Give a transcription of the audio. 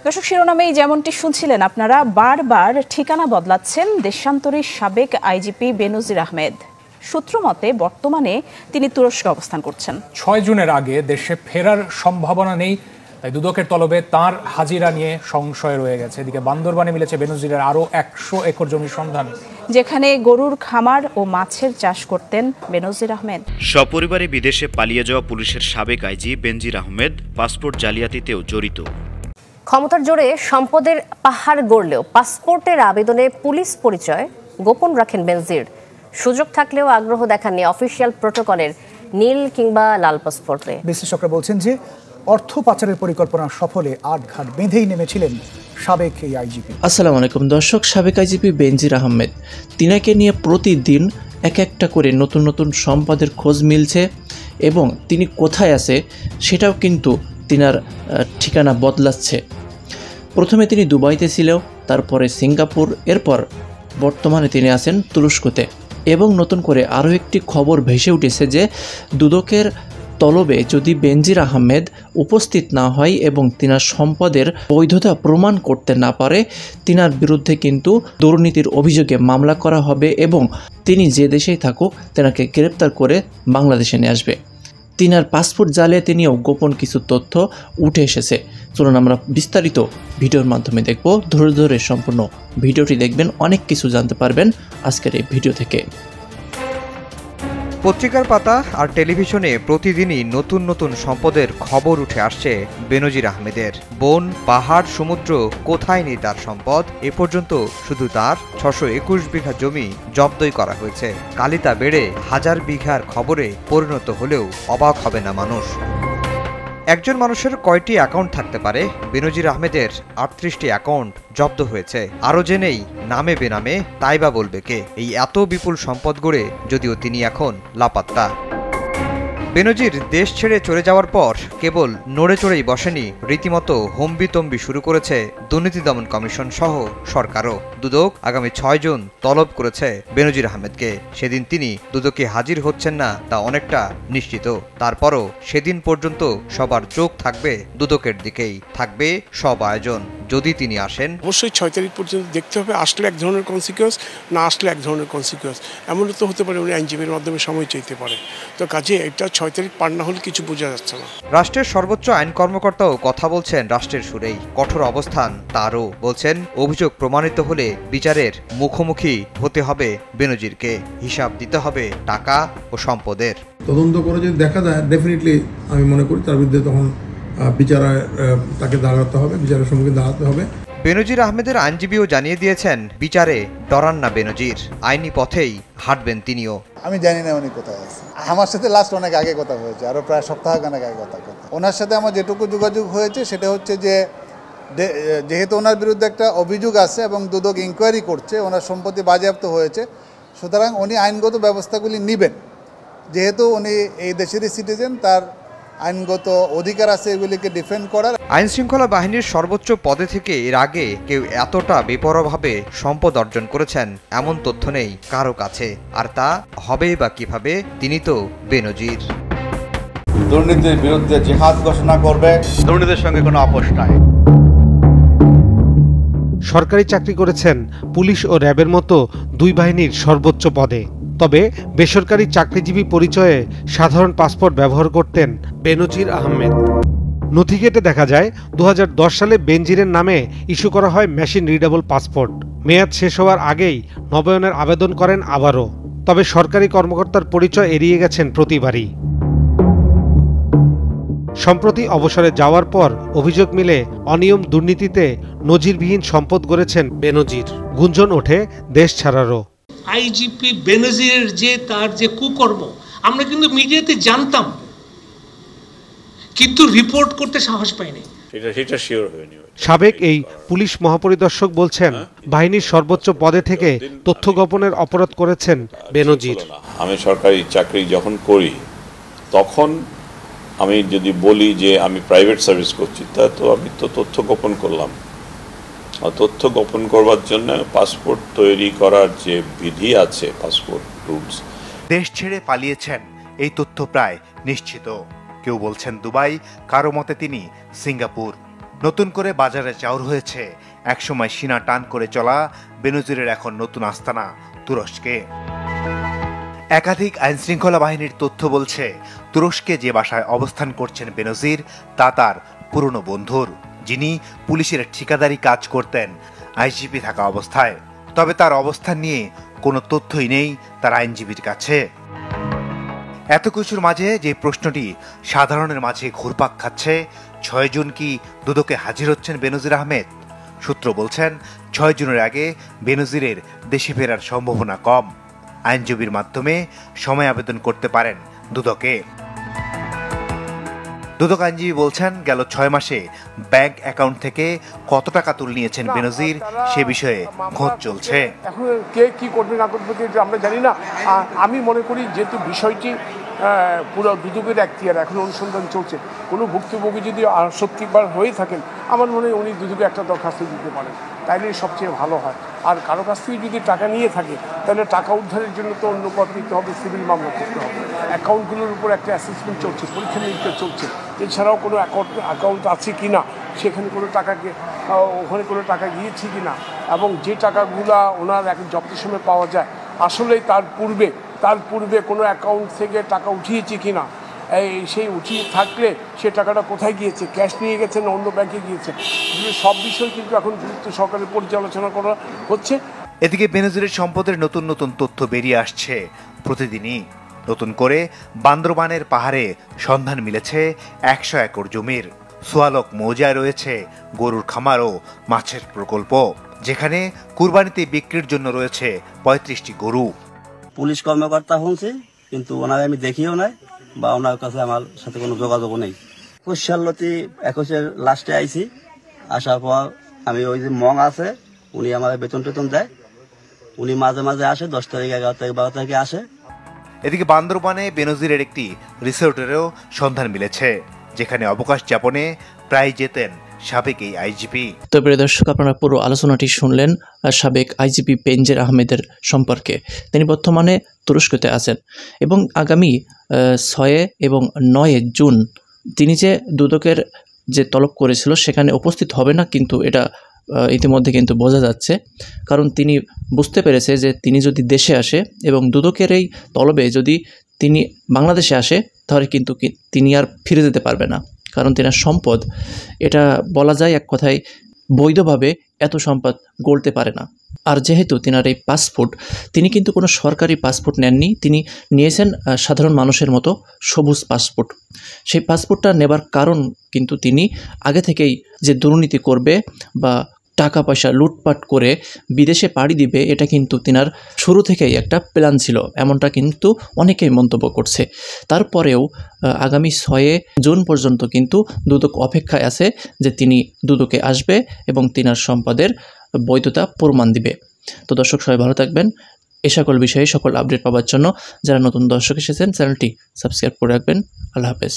দর্শক, শিরোনামেই যেমনটি শুনছিলেন আপনারা, বারবার ঠিকানা বদলাচ্ছেন দেশান্তরীর সাবেক আইজিপি বেনজির আহমেদ। সূত্র মতে বর্তমানে তিনি তুরস্কে অবস্থান করছেন। ৬ জুনের আগে দেশে ফেরার সম্ভাবনা নেই, তাই দুদকের তলবে তার হাজিরা নিয়ে সংশয় রয়ে গেছে। এদিকে বান্দরবানে মিলেছে বেনজিরের আরও ১০০ একর জমির সন্ধান, যেখানে গরুর খামার ও মাছের চাষ করতেন বেনজির আহমেদ। সপরিবারে বিদেশে পালিয়ে যাওয়া পুলিশের সাবেক আইজি বেনজির আহমেদ পাসপোর্ট জালিয়াতিতেও জড়িত। ক্ষমতার জোরে সম্পদের পাহাড় গড়লেও পাসপোর্টের আবেদনে পুলিশ পরিচয় গোপন রাখেন বেনজির। সুযোগ থাকলেও আগ্রহ দেখাননি অফিসিয়াল প্রোটোকলের নীল কিংবা লাল পাসপোর্টে। বিশ্লেষকরা বলছেন যে অর্থ পাচারের পরিকল্পনা সফলে আটঘাট বেঁধেই নেমেছিলেন সাবেক এই আইজিপি। আসসালামু আলাইকুম দর্শক, সাবেক আইজিপি বেনজির আহমেদ তিনাকে নিয়ে প্রতিদিন এক একটা করে নতুন নতুন সম্পদের খোঁজ মিলছে এবং তিনি কোথায় আছে সেটাও কিন্তু তিনার ঠিকানা বদলাচ্ছে। প্রথমে তিনি দুবাইতে ছিল, তারপরে সিঙ্গাপুর, এরপর বর্তমানে তিনি আছেন তুরস্কতে। এবং নতুন করে আরও একটি খবর ভেসে উঠেছে যে দুদকের তলবে যদি বেনজির আহমেদ উপস্থিত না হয় এবং তিনার সম্পদের বৈধতা প্রমাণ করতে না পারে, তিনার বিরুদ্ধে কিন্তু দুর্নীতির অভিযোগে মামলা করা হবে এবং তিনি যে দেশেই থাকুক তেনাকে গ্রেপ্তার করে বাংলাদেশে নিয়ে আসবে। তিনার পাসপোর্ট জালিয়াতি নিয়েও গোপন কিছু তথ্য উঠে এসেছে। চলুন আমরা বিস্তারিত ভিডিওর মাধ্যমে দেখব। ধরে ধরে সম্পূর্ণ ভিডিওটি দেখবেন, অনেক কিছু জানতে পারবেন আজকের এই ভিডিও থেকে। পত্রিকার পাতা আর টেলিভিশনে প্রতিদিনই নতুন নতুন সম্পদের খবর উঠে আসছে বেনজির আহমেদের। বন, পাহাড়, সমুদ্র, কোথায় নেই তার সম্পদ? এ পর্যন্ত শুধু তার ৬২১ বিঘা জমি জব্দই করা হয়েছে। কালিতা বেড়ে হাজার বিঘার খবরে পরিণত হলেও অবাক হবে না মানুষ। একজন মানুষের কয়টি অ্যাকাউন্ট থাকতে পারে? বেনজির আহমেদের ৩৮টি অ্যাকাউন্ট জব্দ হয়েছে। আরও জেনেই নামে বেনামে তাই বা বলবে কে? এই এত বিপুল সম্পদ গড়ে যদিও তিনি এখন লাপাত্তা। বেনজির দেশ ছেড়ে চলে যাওয়ার পর কেবল নড়ে চড়েই বসেনি, রীতিমতো হম্বিতম্বি শুরু করেছে দুর্নীতি দমন কমিশন সহ সরকারও। দুদক আগামী ৬ জুন তলব করেছে বেনজির আহমেদকে। সেদিন তিনি দুদকে হাজির হচ্ছেন না তা অনেকটা নিশ্চিত। তারপরও সেদিন পর্যন্ত সবার চোখ থাকবে দুদকের দিকেই, থাকবে সব আয়োজন। যদি তিনি আসেন, অবশ্যই ৬ তারিখ পর্যন্ত দেখতে হবে। আসলে এক ধরনের কনসিকুয়েন্স, না আসলে এক ধরনের কনসিকুয়েন্স। এমন তো হতে পারে উনি আইনজীবীর মাধ্যমে সময় চাইতে পারে। তো কাজে এটা ৬ তারিখ পার না হলে কিছু বোঝা যাচ্ছে না। রাষ্ট্রের সর্বোচ্চ আইন কর্মকর্তাও কথা বলছেন রাষ্ট্রের সুরেই। কঠোর অবস্থান তারও। বলছেন অভিযোগ প্রমাণিত হলে বিচারের মুখোমুখি হতে হবে বেনজিরকে, হিসাব দিতে হবে টাকা ও সম্পদের। তদন্ত করে যদি দেখা যায়, ডেফিনেটলি আমি মনে করি তার বিরুদ্ধে তখন তাকে দাঁড়াতে হবে, বিচারের সম্মুখীন দাঁড়াতে হবে। বেনজির আহমেদের আইনজীবীও জানিয়ে দিয়েছেন বিচারে ডরান না বেনজির, আইনি পথেই হাঁটবেন তিনিও। আমি জানি না উনি কোথায় আছে। আমার সাথে লাস্ট অনেক আগে কথা হয়েছে, আরও প্রায় সপ্তাহখানেক আগে কথা। ওনার সাথে আমার যেটুকু যোগাযোগ হয়েছে সেটা হচ্ছে যে যেহেতু ওনার বিরুদ্ধে একটা অভিযোগ আছে এবং দুদক ইনকোয়ারি করছে, ওনার সম্পত্তি বাজেয়াপ্ত হয়েছে, সুতরাং উনি আইনগত ব্যবস্থাগুলি নেবেন। যেহেতু উনি এই দেশেরই সিটিজেন, তার আইনগত অধিকার আছে এগুলিকে ডিফেন্ড করার। আইন শৃঙ্খলা বাহিনীর সর্বোচ্চ পদে থেকে এর আগে কেউ এতটা বেপরোয়াভাবে সম্পদ অর্জন করেছেন এমন তথ্য নেই কারো কাছে। আর তা হবেই বা কিভাবে? তিনি তো বেনজির। দুর্নীতির বিরুদ্ধে জিহাদ ঘোষণা করবে, দুর্নীতির সঙ্গে কোনো আপোষ নাই। সরকারি চাকরি করেছেন পুলিশ ও র্যাবের মতো দুই বাহিনীর সর্বোচ্চ পদে। তবে বেসরকারি চাকরিজীবী পরিচয়ে সাধারণ পাসপোর্ট ব্যবহার করতেন বেনজির আহমেদ। নথি ঘেঁটে দেখা যায় ২০১০ সালে বেনজিরের নামে ইস্যু করা হয় মেশিন রিডেবল পাসপোর্ট। মেয়াদ শেষ হওয়ার আগেই নবায়নের আবেদন করেন আবারও। তবে সরকারি কর্মকর্তার পরিচয় এড়িয়ে গেছেন প্রতিবারই। সম্প্রতি অবসরে যাওয়ার পর অভিযোগ মিলে অনিয়ম দুর্নীতিতে নজিরবিহীন সম্পদ গড়েছেন বেনজির। গুঞ্জন ওঠে দেশ ছাড়ারও। আইজিপি বেনজিরের তার যে কুকর্ম আমরা কিন্তু মিডিয়াতে জানতাম, কিন্তু রিপোর্ট করতে সাহস পাইনি। সাবেক এই পুলিশ মহাপরিদর্শক বলছেন বাহিনীর সর্বোচ্চ পদে থেকে তথ্য গোপনের অপরাধ করেছেন বেনজির। আমি সরকারি চাকরি যখন করি তখন আমি যদি বলি যে আমি প্রাইভেট সার্ভিস করছি, তা তো আমি তো তথ্য গোপন করলাম। তথ্য গোপন করবার জন্য পাসপোর্ট তৈরি করার যে বিধি আছে, পাসপোর্ট রুলস। দেশ ছেড়ে পালিয়েছেন এই তথ্য প্রায় নিশ্চিত। কেউ বলছেন দুবাই, কারো মতে তিনি সিঙ্গাপুর। নতুন করে বাজারে চাউর হয়েছে একসময় সিনা টান করে চলা বেনজিরের এখন নতুন আস্তানা তুরস্কে। একাধিক আইনশৃঙ্খলা বাহিনীর তথ্য বলছে, তুরস্কে যে বাসায় অবস্থান করছেন বেনজির তা তার পুরনো বন্ধুর, যিনি পুলিশের ঠিকাদারি কাজ করতেন আইজিপি থাকা অবস্থায়। তবে তার অবস্থান নিয়ে কোনো তথ্যই নেই তার আইনজীবীর কাছে। এত কিছুর মাঝে যে প্রশ্নটি সাধারণের মাঝে ঘুরপাক খাচ্ছে, 6 জুন কি দুদকে হাজির হচ্ছেন বেনজির আহমেদ? সূত্র বলছেন 6 জুনের আগে বেনজিরের দেশে ফেরার সম্ভাবনা কম। আইনজীবীর মাধ্যমে সময় আবেদন করতে পারেন দুদকে। দুদক আইনজীবী বলছেন, গেল 6 মাসে ব্যাংক অ্যাকাউন্ট থেকে কত টাকা তুলে নিয়েছেন বেনজির সে বিষয়ে খোঁজ চলছে। এখন কে কি করবে না করবে আমরা জানি না। আমি মনে করি যেহেতু বিষয়টি পুরো দুদকের এখতিয়ার, এখন অনুসন্ধান চলছে, কোনো ভুক্তভোগী যদি সত্যিকার হয়ে থাকেন আমার মনে হয় উনি দুদকে একটা দরখাস্ত দিতে পারেন, তাইলে সবচেয়ে ভালো হয়। আর কারো কাছ থেকে যদি টাকা নিয়ে থাকে তাহলে টাকা উদ্ধারের জন্য তো অন্য পথ নিতে হবে, সিভিল মামলা করতে হবে। অ্যাকাউন্টগুলোর উপর একটা অ্যাসেসমেন্ট চলছে, পরীক্ষা নিরীক্ষা চলছে। এছাড়াও কোনো অ্যাকাউন্ট আছে কি না, সেখানে কোনো টাকাকে ওখানে কোনো টাকা গিয়েছে কি না, এবং যে টাকাগুলা ওনার এক জব্দের সময় পাওয়া যায় আসলেই তার পূর্বে কোনো অ্যাকাউন্ট থেকে টাকা উঠিয়েছে কি না, সেই উঠিয়ে থাকলে সে টাকাটা কোথায় গিয়েছে, ক্যাশ নিয়ে গেছে না অন্য ব্যাংকে গিয়েছে, সব বিষয় কিন্তু এখন গুরুত্ব সহকারে পর্যালোচনা করা হচ্ছে। এদিকে বেনজিরের সম্পদের নতুন নতুন তথ্য বেরিয়ে আসছে প্রতিদিনই। নতুন করে বান্দরবানের পাহাড়ে সন্ধান মিলেছে 100 একর জমির। সোয়ালক মৌজায় রয়েছে গরুর খামার ও মাছের প্রকল্প, যেখানে কুরবানিতে বিক্রির জন্য রয়েছে 35টি গরু। পুলিশ কর্মকর্তা হচ্ছে, কিন্তু ওনাকে আমি দেখিও নাই বা ওনার কাছে আমার সাথে কোনো যোগাযোগও নেই। 21 লাস্টে আইছি, আসার পর আমি ওই যে মং আছে উনি আমার বেতন টেতন দেয়, উনি মাঝে মাঝে আসে, 10 তারিখ 11 তারিখ 12 তারিখে আসে। এদিকে বান্দরবানে বেনজিরের একটি রিসোর্টেরও সন্ধান মিলেছে, যেখানে অবকাশ যাপনে প্রায় যেতেন সাবেক এই আইজিপি। তো প্রিয় দর্শক, আপনারা পুরো আলোচনাটি শুনলেন সাবেক আইজিপি বেনজির আহমেদের সম্পর্কে। তিনি বর্তমানে তুরস্কতে আছেন এবং আগামী 6 এবং 9 জুন তিনি যে দুদকের যে তলব করেছিল সেখানে উপস্থিত হবে না, কিন্তু এটা ইতিমধ্যে কিন্তু বোঝা যাচ্ছে, কারণ তিনি বুঝতে পেরেছে যে তিনি যদি দেশে আসে এবং দুদকের এই তলবে যদি তিনি বাংলাদেশে আসে তাহলে কিন্তু তিনি আর ফিরে যেতে পারবে না, কারণ তেনার সম্পদ, এটা বলা যায় এক কথায় বৈধভাবে এত সম্পদ গড়তে পারে না। আর যেহেতু তেনার এই পাসপোর্ট, তিনি কিন্তু কোনো সরকারি পাসপোর্ট নেননি, তিনি নিয়েছেন সাধারণ মানুষের মতো সবুজ পাসপোর্ট। সেই পাসপোর্টটা নেবার কারণ কিন্তু তিনি আগে থেকেই যে দুর্নীতি করবে বা টাকা পয়সা লুটপাট করে বিদেশে পাড়ি দিবে, এটা কিন্তু তিনার শুরু থেকেই একটা প্ল্যান ছিল, এমনটা কিন্তু অনেকেই মন্তব্য করছে। তারপরেও আগামী 6 জুন পর্যন্ত কিন্তু দুদক অপেক্ষায় আছে যে তিনি দুদকে আসবে এবং তিনার সম্পদের বৈধতা প্রমাণ দিবে। তো দর্শক, সবাই ভালো থাকবেন। এ সকল বিষয়ে সকল আপডেট পাওয়ার জন্য যারা নতুন দর্শক এসেছেন চ্যানেলটি সাবস্ক্রাইব করে রাখবেন। আল্লাহ হাফেজ।